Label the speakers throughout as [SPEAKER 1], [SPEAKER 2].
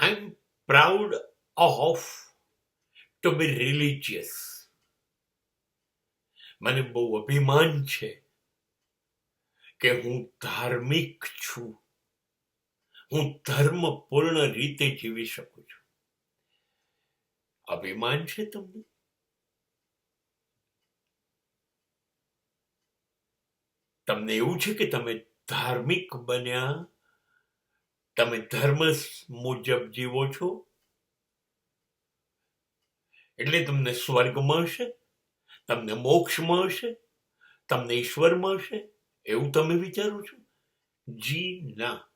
[SPEAKER 1] I am proud of to be religious. મને બહુ અભિમાન છે કે હું ધાર્મિક છું. હું ધર્મ પૂર્ણ રીતે જીવી શકું છું. અભિમાન છે તમને? તમને એવું છે કે તમે ધાર્મિક બન્યા, તમે ધર્મ મુજબ જીવો છો એટલે તમને સ્વર્ગ મળશે, તમને મોક્ષ મળશે, તમને ઈશ્વર મળશે, એવું તમે વિચારો છો? જી ના.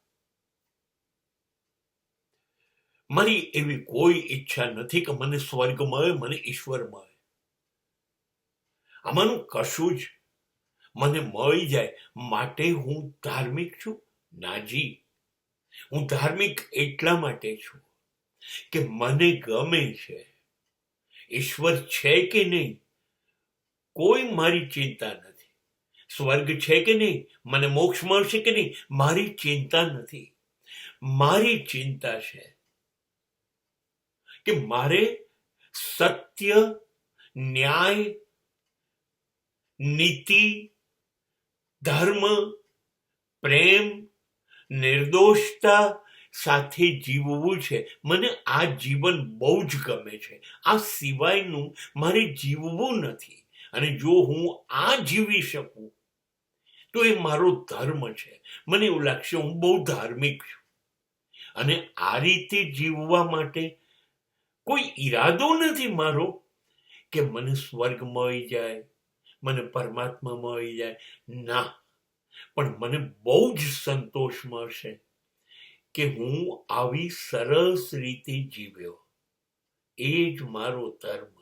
[SPEAKER 1] મારી એવી કોઈ ઈચ્છા નથી કે મને સ્વર્ગ મળે, મને ઈશ્વર મળે. આમાંનું કશું જ મને મળી જાય માટે હું ધાર્મિક છું? નાજી. હું ધાર્મિક એટલા માટે છું કે મને ગમે છે. ઈશ્વર છે કે નહીં કોઈ મારી ચિંતા નથી. સ્વર્ગ છે કે નહીં, મને મોક્ષ મળશે કે નહીં, મારી ચિંતા નથી. મારી ચિંતા છે કે મારે સત્ય, ન્યાય, નીતિ, ધર્મ, પ્રેમ, નિર્દોષતા સાથે જીવવું છે. મને આ જીવન બહુ જ ગમે છે. આ સિવાયનું મારે જીવવું નથી. અને જો હું આ જીવી શકું તો એ મારો ધર્મ છે. મને એવું લાગશે હું બહુ ધાર્મિક છું. અને આ રીતે જીવવા માટે કોઈ ઈરાદો નથી મારો કે મને સ્વર્ગ મળી જાય, મને પરમાત્મા મળી જાય. ના, પણ મને બહુ જ સંતોષ મળશે કે હું આવી સરસ રીતે જીવ્યો. એ જ મારો ધર્મ